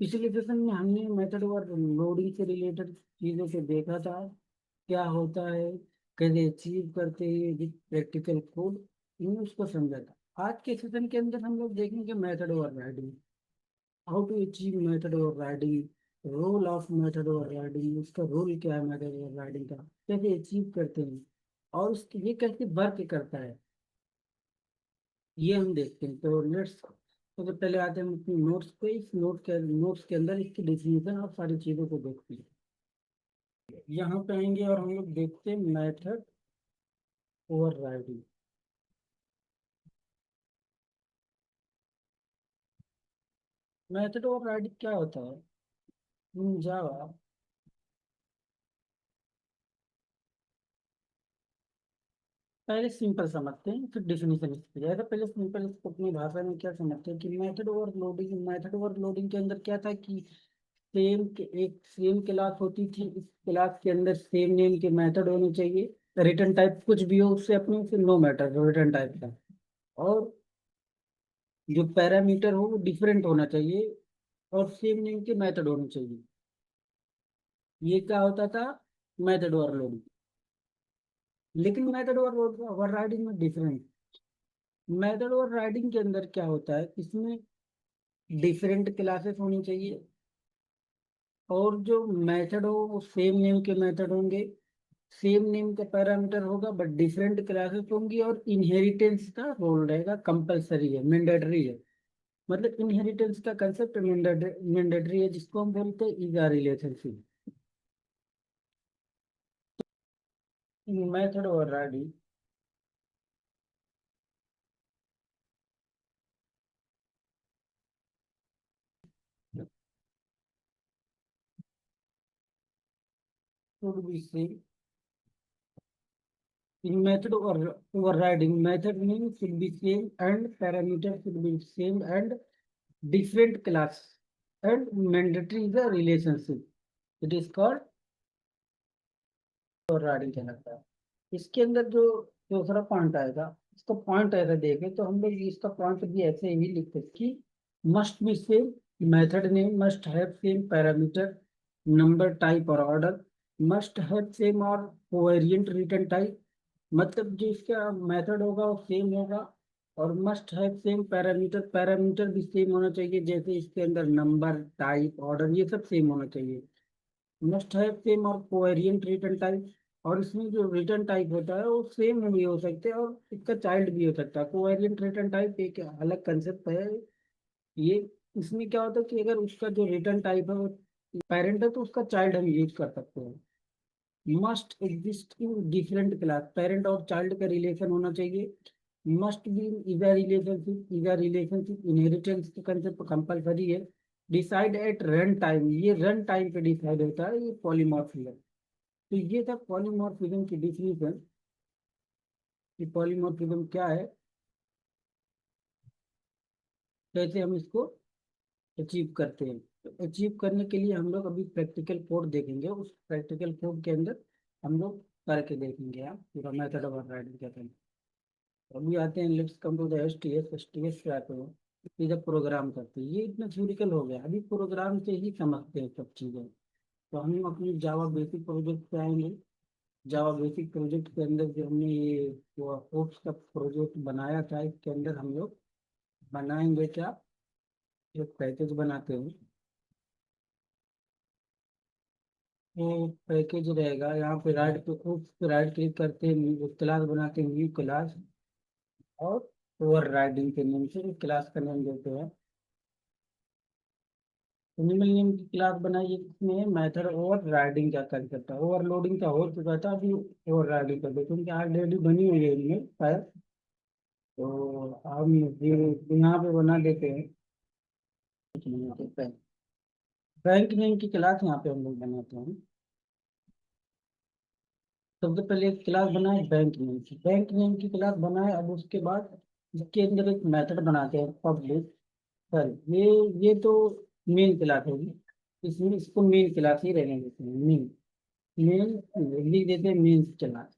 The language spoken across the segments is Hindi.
पिछले सेशन में हमने मेथड और लोडिंग से रिलेटेड चीजों को देखा था, क्या होता है, कैसे अचीव करते हैं विद प्रैक्टिकल कोड, इन उसको समझा था। आज के सेशन के अंदर हम लोग देखेंगे method overriding, how to achieve method overriding, role of method overriding, उसका रोल क्या है मेथड ओवर राइडिंग का, कैसे अचीव करते हैं और उसके ये कैसे वर्क करता है, ये हम देखते हैं। तो लेट्स, तो पहले आते हैं हम अपनी नोट्स पे। इस नोट्स के अंदर इसकी डिफिनेशन और सारी चीज़ों को देखते हैं। यहाँ पे आएंगे और हम लोग देखते हैं method over riding. Method over riding क्या होता है इन जावा? पहले सिंपल समझते हैं फिर डिफिनेशन इसकी जाएगा। पहले सिंपल इसको अपनी भाषा में क्या समझते हैं कि मेथड ओवरलोडिंग के अंदर क्या था कि एक सेम क्लास होती थी। इस क्लास के अंदर सेम नेम के मेथड होने चाहिए, रिटर्न टाइप कुछ भी हो उससे अपने से नो मैटर रिटर्न टाइप का, और जो पैरामीटर हो वो डिफरेंट होना चाहिए, और सेम नेम के मेथड होने चाहिए। ये क्या होता था? Method overloading. लेकिन मेथड ओवरराइडिंग में डिफरेंट, मेथड ओवरराइडिंग के अंदर क्या होता है, इसमें डिफरेंट क्लासेस होनी चाहिए, और जो मेथड हो वो सेम नेम के मेथड होंगे, सेम नेम का पैरामीटर होगा बट डिफरेंट क्लासेस होंगी, और इनहेरिटेंस का रोल रहेगा, कंपलसरी है, मैंडेटरी है। मतलब इनहेरिटेंस का कंसेप्ट मैंडेटरी है, जिसको हम बोलते हैं is a relationship. Method overriding should be same. In method or overriding, method name should be same and parameter should be same and different class, and mandatory is a relationship. It is called overriding कहलाता है। इसके अंदर जो दूसरा पॉइंट आएगा, इसका पॉइंट ऐसा देखें तो हम लोग इसका पॉइंट भी ऐसे ही लिखते हैं कि must be same, method name must have same parameter, number type और ऑर्डर, मस्ट हैव सेम और कोवेरिएंट रिटर्न टाइप। मतलब जो इसका मेथड होगा वो सेम होगा, और must have same parameter, parameter भी सेम होना चाहिए, जैसे इसके अंदर नंबर टाइप ऑर्डर ये सब सेम होना चाहिए। मस्ट हैव सेम और कोवेरिएंट रिटर्न टाइप, और इसमें जो रिटर्न टाइप होता है वो सेम भी हो सकते हैं और इसका चाइल्ड भी हो सकता है। कोवेरिएंट रिटर्न टाइप एक अलग कंसेप्ट है ये। इसमें क्या होता है कि अगर उसका जो रिटर्न टाइप है वो पेरेंट है तो उसका चाइल्ड हम यूज कर सकते हैं। Must exist in different class, parent और चाइल्ड का रिलेशन होना चाहिए। Must be Ija relationship inheritance का कंसेप्ट कंपलसरी है। डिसाइड एट रन टाइम, ये रन टाइम पे डिसाइड होता है, ये पॉलीमॉर्फिज्म। तो ये था पॉलीमॉर्फिज्म की डिफिनीशन कि पॉलीमॉर्फिज्म क्या है, कैसे हम इसको अचीव करते हैं। तो अचीव करने के लिए हम लोग अभी प्रैक्टिकल कोड देखेंगे, उस प्रैक्टिकल कोड के अंदर हम लोग करके देखेंगे आप पूरा मेथड ऑफ राइटिंग क्या है। अभी आते हैं, let's come to the STS. STS क्या है? सीधा प्रोग्राम करते हैं, ये इतना थ्योरिकल हो गया, अभी प्रोग्राम से ही समझते हैं सब चीज़ें। तो हम अपनी जावा बेसिक प्रोजेक्ट पे आएंगे। जावा बेसिक प्रोजेक्ट के अंदर जो हमने ये वो ओप्स का प्रोजेक्ट बनाया था, इसके अंदर हम लोग बनाएंगे क्या, एक पैकेज बनाते हैं। वो पैकेज रहेगा, यहाँ पे राइट पे ओप्स पे राइट क्लिक करते हैं, क्लास बनाते हैं, न्यू क्लास, और ओवर राइडिंग के नेम से क्लास का नेम देते हैं। एनिमल नेम की क्लास बनाई, इसमें मेथड ओवर राइडिंग का कंसेप्ट है। ओवरलोडिंग का हो चुका था, अभी ओवर राइडिंग कर दो क्योंकि ऑलरेडी बनी हुई है इनमें फाइल। तो हम ये यहाँ पे बना देते हैं। बैंक नेम की क्लास यहाँ पे हम लोग बनाते हैं। सबसे पहले एक क्लास बनाए बैंक नेम की, बैंक नेम की क्लास बनाए, अब उसके बाद इसके अंदर एक मेथड बनाते हैं पब्लिक। सर ये तो मेन क्लास होगी, इसमें इसको मेन क्लास ही रहने देते हैं। मेन मेन लिख देते हैं मेन क्लास।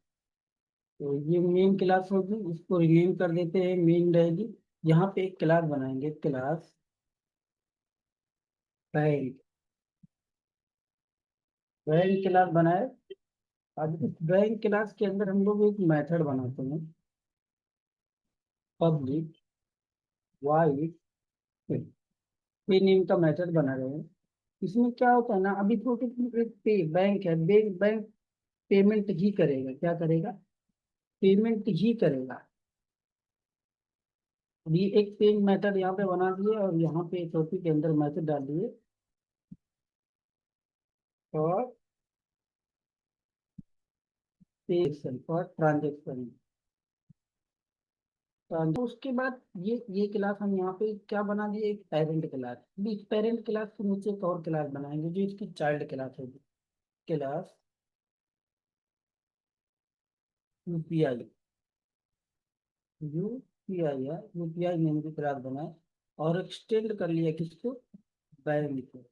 तो ये मेन क्लास होगी, इसको रिनेम कर देते हैं, मेन रहेगी। यहाँ पे एक क्लास बनाएंगे, क्लास बैंक बैंक क्लास बनाए। अब इस बैंक क्लास के अंदर हम लोग एक मेथड बनाते हैं, पब्लिक वाइड पे नेम का मेथड बना रहे हैं। इसमें क्या होता है ना, अभी तो एक पे बैंक है, बैंक बैंक पेमेंट ही करेगा, क्या करेगा, पेमेंट ही करेगा। अभी एक पेज मेथड यहाँ पे बना दिए और यहाँ पे टॉपिक के अंदर मैसेज डाल दिए और पेज फॉर ट्रांजेक्शन। तो उसके बाद ये क्लास हम यहाँ पे क्या बना दिए, एक पेरेंट क्लास। इस पेरेंट क्लास के नीचे एक और क्लास बनाएंगे जो इसकी चाइल्ड क्लास होगी, क्लास यूपीआई। यूपीआई है, यूपीआई नेम की क्लास बनाए और एक्सटेंड कर लिया किसको, बैंक को।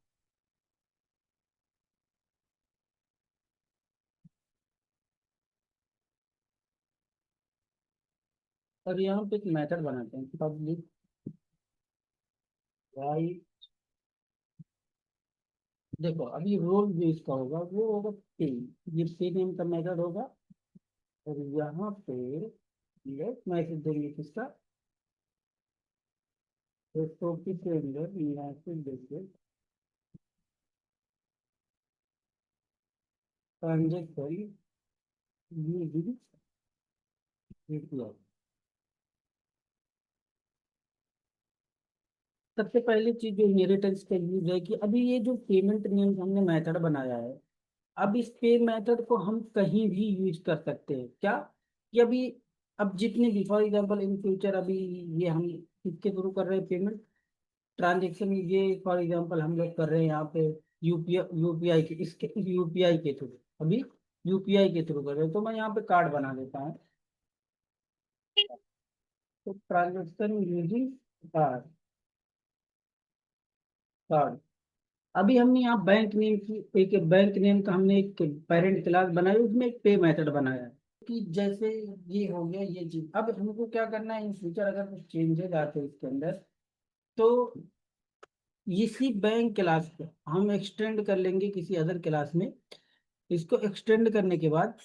और यहाँ पे एक मेथड बनाते हैं, पब्लिक वाई। देखो अभी रोल जो इसका होगा वो होगा पे, ये पे नेम का मेथड होगा। और यहाँ पे ये मैसेज देंगे किसका, तो टॉपिक के अंदर मैसेज देंगे ट्रांजेक्शन यूजिंग यूपीआई। सबसे पहली चीज जो इनहेरिटेंस का यूज है कि अभी ये जो पेमेंट नेम हमने मेथड बनाया है, अब इस पे मेथड को हम कहीं भी यूज कर सकते हैं, क्या कि अभी अब जितने भी फॉर एग्जांपल इन फ्यूचर अभी ये हम किसके थ्रू कर रहे हैं पेमेंट ट्रांजेक्शन, ये फॉर एग्जांपल हम लोग कर रहे हैं यहाँ पे यूपीआई के, इसके यूपीआई के थ्रू, अभी यूपीआई के थ्रू कर रहे हैं। तो मैं यहाँ पे कार्ड बना देता हूँ, तो ट्रांजेक्शन यूजिंग कार्ड, कार्ड। अभी हमने यहाँ बैंक नेम की एक बैंक नेम का हमने एक पेरेंट क्लास बनाई, उसमें एक पे मेथड बनाया है कि जैसे ये हो गया ये चीज। अब हमको क्या करना है इन फ्यूचर अगर कुछ चेंजेस आते हैं इसके अंदर, तो इसी बैंक क्लास को हम एक्सटेंड कर लेंगे किसी अदर क्लास में। इसको एक्सटेंड करने के बाद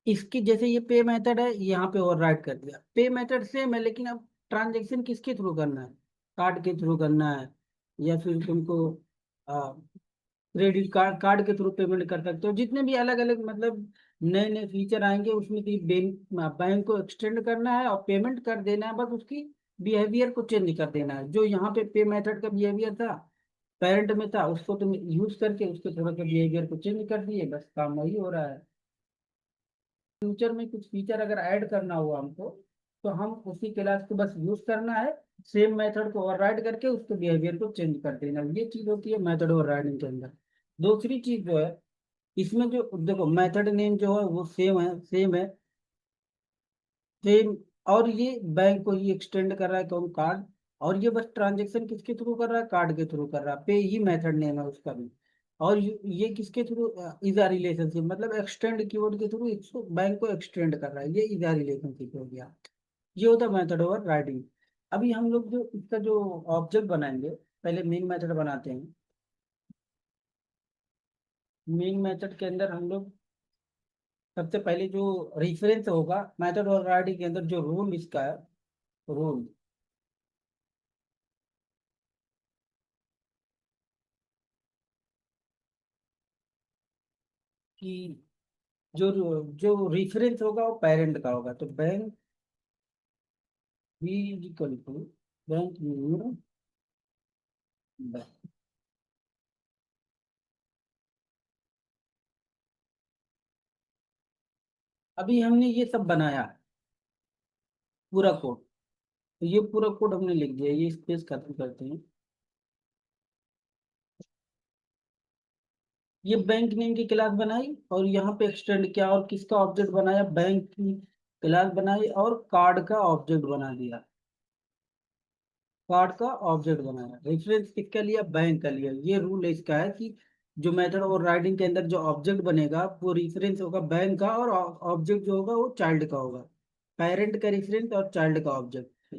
इसकी जैसे ये पे मेथड है यहाँ पे ओवरराइड कर दिया, पे मेथड सेम है लेकिन अब ट्रांजेक्शन किसके थ्रू करना है, कार्ड के थ्रू करना है, या फिर तुमको क्रेडिट कार्ड कार्ड के थ्रू पेमेंट कर सकते हो। जितने भी अलग अलग मतलब नए नए फीचर आएंगे उसमें कि बैंक को एक्सटेंड करना है और पेमेंट कर देना है, बस उसकी बिहेवियर को चेंज कर देना है। जो यहाँ पे मेथड का बिहेवियर था पेरेंट में था, उसको तुम यूज करके उसके थोड़ा सा बिहेवियर को चेंज कर दिए, बस काम वही हो रहा है। फ्यूचर में कुछ फीचर अगर ऐड करना हुआ हमको, तो हम उसी क्लास को बस यूज करना है, सेम मेथड को ओवरराइड करके उसके बिहेवियर को चेंज कर देना। ये चीज होती है मेथड ओवरराइडिंग के अंदर। दूसरी चीज जो है इसमें, जो देखो मेथड नेम जो है वो सेम है सेम। और ये बैंक को ही एक्सटेंड कर रहा है कौन, कार्ड। और ये बस ट्रांजेक्शन किसके थ्रू कर रहा है, कार्ड के थ्रू कर रहा है, पे ही मेथड नेम है उसका भी। और ये किसके थ्रू, इज आ रिलेशनशिप, मतलब एक्सटेंड कीवर्ड के थ्रू इसको बैंक को एक्सटेंड कर रहा है, ये इज आ रिलेशनशिप हो गया। ये होता है मेथड ओवर राइटिंग। अभी हम लोग जो इसका जो ऑब्जेक्ट बनाएंगे, पहले मेन मेथड बनाते हैं। मेन मेथड के अंदर हम लोग सबसे पहले जो रेफरेंस होगा मेथड और राइटिंग के अंदर, जो रूल इसका है, रूल कि जो जो रेफरेंस होगा वो पेरेंट का होगा, तो bank B equal to bank new bank. अभी हमने ये सब बनाया है, पूरा कोड। तो ये पूरा कोड हमने लिख दिया, ये स्पेस खत्म करते हैं। ये बैंक नेम की क्लास बनाई और यहाँ पे एक्सटेंड किया और किसका ऑब्जेक्ट बनाया, बैंक की क्लास बनाई और कार्ड का ऑब्जेक्ट बना दिया, कार्ड का ऑब्जेक्ट बनाया। रेफरेंस किसका लिया, बैंक का लिया। ये रूल इसका है कि जो मेथड और राइटिंग के अंदर जो ऑब्जेक्ट बनेगा वो रेफरेंस होगा बैंक का, और ऑब्जेक्ट जो होगा वो चाइल्ड का होगा, पेरेंट का रेफरेंस और चाइल्ड का ऑब्जेक्ट।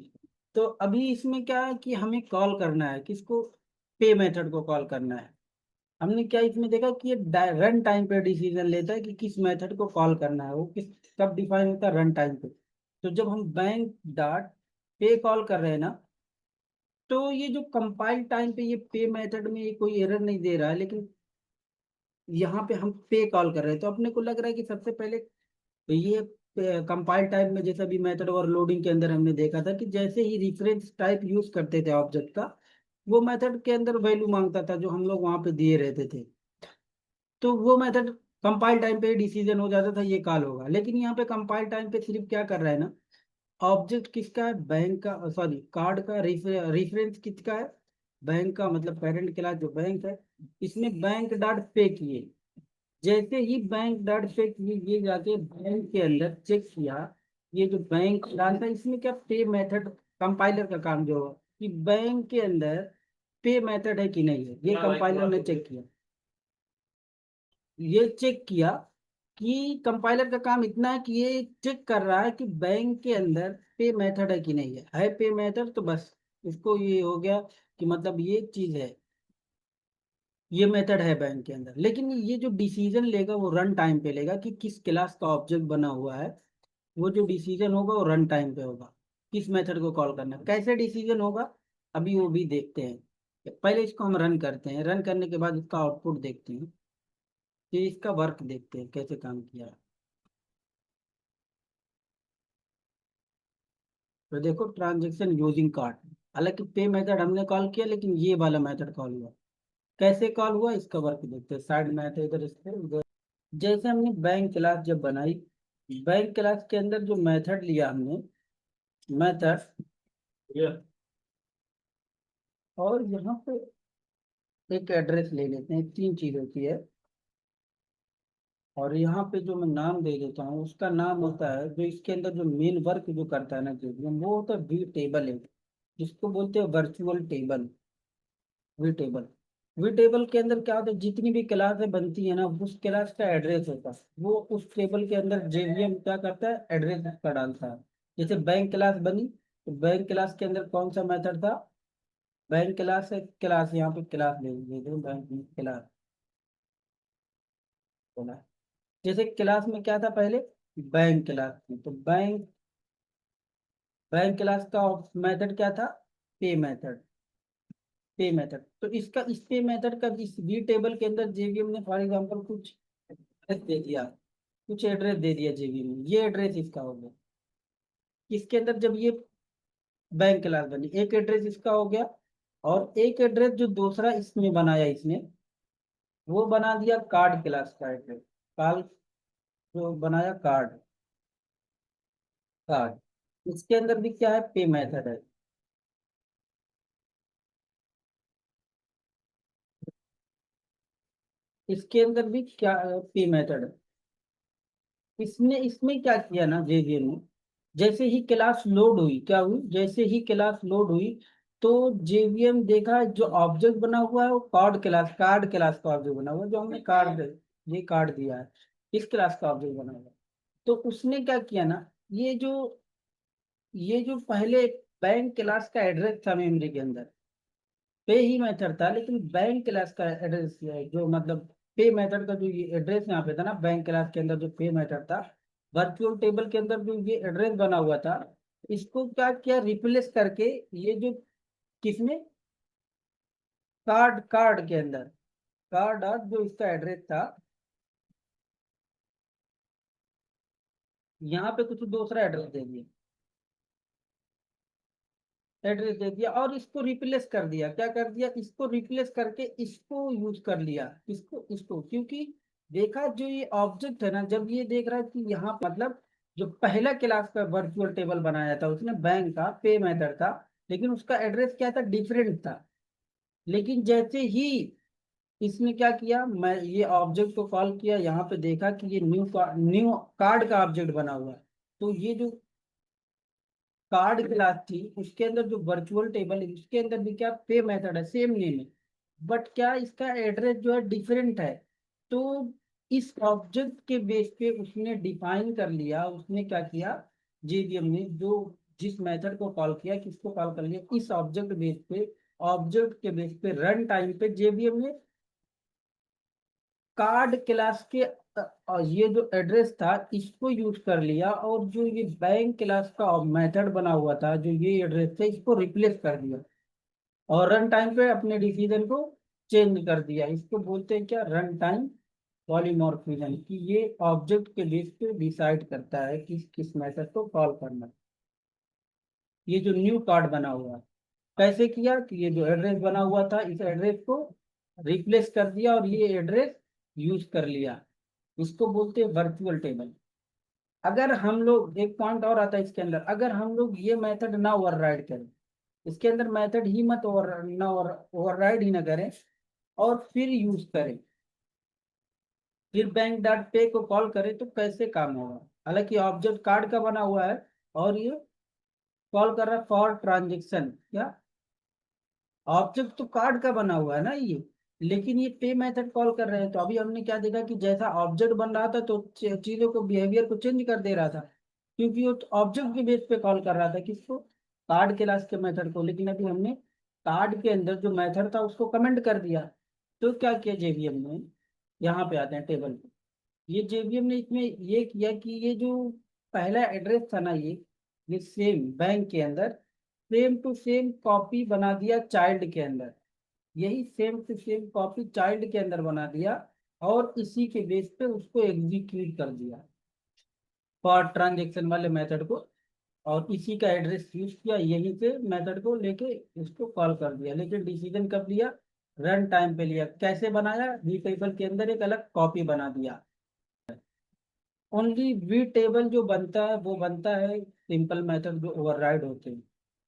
तो अभी इसमें क्या है कि हमें कॉल करना है किसको, पे मेथड को कॉल करना है। हमने क्या इसमें देखा कि ये रन टाइम पे डिसीजन लेता है कि किस मेथड को कॉल करना है, वो किस कब डिफाइन होता है, रन टाइम पे। तो जब हम बैंक डॉट पे कॉल कर रहे हैं ना, तो ये जो कंपाइल टाइम पे ये पे मेथड में ये कोई एरर नहीं दे रहा है, लेकिन यहाँ पे हम पे कॉल कर रहे हैं, तो अपने को लग रहा है कि सबसे पहले ये कंपाइल टाइप में जैसा भी मेथड और लोडिंग के अंदर हमने देखा था कि जैसे ही रेफरेंस टाइप यूज करते थे ऑब्जेक्ट का, वो मेथड के अंदर वैल्यू मांगता था जो हम लोग वहां पे दिए रहते थे, तो वो मेथड कंपाइल टाइम पे डिसीजन हो जाता था ये कॉल होगा। लेकिन यहाँ पे कंपाइल टाइम पे सिर्फ क्या कर रहा है ना, ऑब्जेक्ट किसका है, बैंक का, सॉरी कार्ड का, रेफरेंस किसका है, बैंक का, मतलब पेरेंट क्लास जो बैंक है, इसमें बैंक डॉट पे किए। जैसे ही बैंक डॉट पे किए, ये जाके बैंक के अंदर चेक किया, ये जो बैंक डाल था इसमें क्या पे मेथड, कंपाइलर का काम जो है कि बैंक के अंदर पे मेथड है कि नहीं है, ये कंपाइलर ने चेक किया। ये चेक किया कि कंपाइलर का काम इतना है कि ये चेक कर रहा है कि बैंक के अंदर पे मेथड है कि नहीं है पे मेथड, तो बस इसको ये हो गया कि मतलब ये चीज है, ये मेथड है बैंक के अंदर। लेकिन ये जो डिसीजन लेगा वो रन टाइम पे लेगा कि किस क्लास का ऑब्जेक्ट बना हुआ है, वो जो डिसीजन होगा वो रन टाइम पे होगा, किस मेथड को कॉल करना है। कैसे डिसीजन होगा अभी वो भी देखते हैं, पहले इसको हम रन करते हैं, रन करने के बाद इसका आउटपुट देखते हैं, फिर इसका वर्क देखते हैं कैसे काम किया है। तो देखो ट्रांजेक्शन यूजिंग कार्ड, हालांकि पे मेथड हमने कॉल किया लेकिन ये वाला मेथड कॉल हुआ, कैसे कॉल हुआ इसका वर्क देखते हैं। साइड में आते हैं इधर, इससे उधर। जैसे हमने बैंक क्लास जब बनाई, बैंक क्लास के अंदर जो मेथड लिया हमने, मेथड, और यहाँ पे एक एड्रेस ले लेते हैं, तीन चीज होती है, और यहाँ पे जो मैं नाम दे देता हूँ उसका नाम होता है, जो इसके अंदर जो मेन वर्क जो करता है ना जो वो होता है वी टेबल है, जिसको बोलते हैं virtual table, V table. V table के अंदर क्या होता है, जितनी भी क्लासें बनती है ना उस क्लास का एड्रेस होता है, वो उस टेबल के अंदर जेवीएम क्या करता है, एड्रेस का डालता है। जैसे बैंक क्लास बनी, तो बैंक क्लास के अंदर कौन सा मेथड था, बैंक क्लास है, क्लास यहाँ पे क्लास ले लीजिए, बैंक क्लास बोला। जैसे क्लास में क्या था पहले, बैंक क्लास थी, तो बैंक क्लास का मेथड क्या था, पे मेथड, पे मेथड। तो इसका इस पे मेथड का इस वी टेबल के अंदर जेवीएम ने फॉर एग्जांपल कुछ एड्रेस दे दिया, कुछ एड्रेस दे दिया जेवीएम ने, ये एड्रेस इसका हो गया। इसके अंदर जब ये बैंक क्लास बनी, एक एड्रेस इसका हो गया, और एक एड्रेस जो दूसरा इसमें बनाया इसने, वो बना दिया कार्ड क्लास का एड्रेस, कार्ड, जो बनाया कार्ड, कार्ड इसके अंदर भी क्या है, पे मेथड है। इसके अंदर भी क्या पे मेथड है। इसने इसमें क्या किया ना जेवीएम ने, जैसे ही क्लास लोड हुई, क्या हुई, जैसे ही क्लास लोड हुई, तो जेवीएम देखा जो ऑब्जेक्ट बना हुआ है वो कार्ड क्लास, कार्ड क्लास का ऑब्जेक्ट बना हुआ है, जो हमने कार्ड, ये कार्ड दिया है, इस क्लास का ऑब्जेक्ट बना हुआ है। तो उसने क्या किया ना, ये जो पहले बैंक क्लास का एड्रेस था मेमोरी के अंदर, पे ही मेथड था, लेकिन बैंक क्लास का एड्रेस जो मतलब पे मेथड का जो ये एड्रेस यहाँ पे था ना, बैंक क्लास के अंदर जो पे मेथड था, वर्चुअल टेबल के अंदर जो ये एड्रेस बना हुआ था, इसको क्या किया, रिप्लेस करके ये जो किसमें, कार्ड, कार्ड के अंदर, कार्ड डॉट जो इसका एड्रेस था, यहाँ पे कुछ दूसरा एड्रेस दे दिया, एड्रेस दे दिया और इसको रिप्लेस कर दिया, क्या कर दिया, इसको रिप्लेस करके इसको यूज कर लिया, इसको इसको, क्योंकि देखा जो ये ऑब्जेक्ट है ना, जब ये देख रहा है कि यहाँ पे मतलब जो पहला क्लास का वर्चुअल टेबल बनाया था उसने बैंक का पे मेथड था, लेकिन उसका एड्रेस क्या था, डिफरेंट था। लेकिन जैसे ही इसने क्या किया, मैं ये ऑब्जेक्ट को कॉल किया, यहाँ पे देखा कि ये न्यू कार्ड का ऑब्जेक्ट बना हुआ है, तो ये जो कार्ड क्लास थी उसके अंदर जो वर्चुअल टेबल है उसके अंदर भी क्या पे मेथड है, सेम नेम है, बट क्या इसका एड्रेस जो है डिफरेंट है। तो इस ऑब्जेक्ट के बेस पे उसने डिफाइन कर लिया, उसने क्या किया, जेवीएम ने जो जिस मेथड को कॉल किया, किसको कॉल कर लिया, इस ऑब्जेक्ट बेस पे ऑब्जेक्ट के बेस पे रन टाइम पे जेवीएम ने कार्ड क्लास के ये जो एड्रेस था इसको यूज कर लिया, और जो ये बैंक क्लास का मेथड बना हुआ था जो ये एड्रेस था इसको रिप्लेस कर दिया, और रन टाइम पे अपने डिसीजन को चेंज कर दिया। इसको बोलते हैं क्या, रन टाइम पॉलीमॉर्फिज्म, कि ये ऑब्जेक्ट के बेस पे डिसाइड करता है कि किस मेथड को कॉल करना है। ये जो न्यू कार्ड बना हुआ है कैसे किया कि ये जो एड्रेस बना हुआ था इस एड्रेस को रिप्लेस कर दिया और ये एड्रेस यूज कर लिया। इसको बोलते हैं वर्चुअल टेबल। अगर हम लोग, एक पॉइंट और आता है इसके अंदर, अगर हम लोग ये मेथड ना ओवरराइड करें, इसके अंदर मेथड ही मत ओवरराइड ही ना करें और फिर यूज करें, फिर बैंक डॉट पे को कॉल करें तो कैसे काम होगा। हालांकि ऑब्जेक्ट कार्ड का बना हुआ है और ये कॉल कर रहा है फॉर ट्रांजेक्शन, क्या ऑब्जेक्ट तो कार्ड का बना हुआ है ना ये, लेकिन ये पे मेथड कॉल कर रहे हैं। तो अभी हमने क्या देखा कि जैसा ऑब्जेक्ट बन रहा था तो चीजों को, बिहेवियर को चेंज कर दे रहा था, क्योंकि वो ऑब्जेक्ट के बेस पे कॉल कर रहा था किसको, कार्ड क्लास के मेथड को। लेकिन अभी हमने कार्ड के अंदर जो मेथड था उसको कमेंट कर दिया। तो क्या किया जेवीएम ने, यहाँ पे आते हैं टेबल पे, ये जेवीएम ने इसमें ये किया कि ये जो पहला एड्रेस था ना, ये सेम बैंक के अंदर सेम टू सेम कॉपी बना दिया चाइल्ड के अंदर, यही same to same copy child के अंदर बना दिया, और इसी के बेस पे उसको एग्जीक्यूट कर दिया फॉर ट्रांजेक्शन वाले मेथड को, और इसी का एड्रेस यूज किया, यहीं से मेथड को लेके इसको कॉल कर दिया। लेकिन डिसीजन कब लिया, रन टाइम पे लिया। कैसे बनाया, वी टेबल के अंदर एक अलग कॉपी बना दिया। ओनली वी टेबल जो बनता है वो बनता है सिंपल मेथड जो ओवरराइड होते हैं,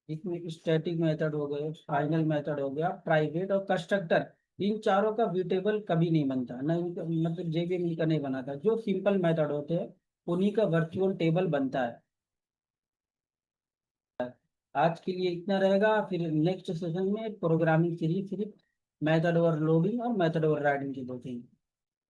इसमें स्टैटिक मेथड हो गए, फाइनल मेथड हो गया, प्राइवेट और कंस्ट्रक्टर। इन चारों का वी टेबल कभी नहीं बनता, ना मतलब जेवीएम का नहीं बनाता। जो सिंपल मेथड होते हैं उन्हीं का वर्चुअल टेबल बनता है। आज के लिए इतना रहेगा, फिर नेक्स्ट सेशन में प्रोग्रामिंग सीरीज सिर्फ मेथड ओवरलोडिंग और मेथड ओवरराइडिंग की होती है।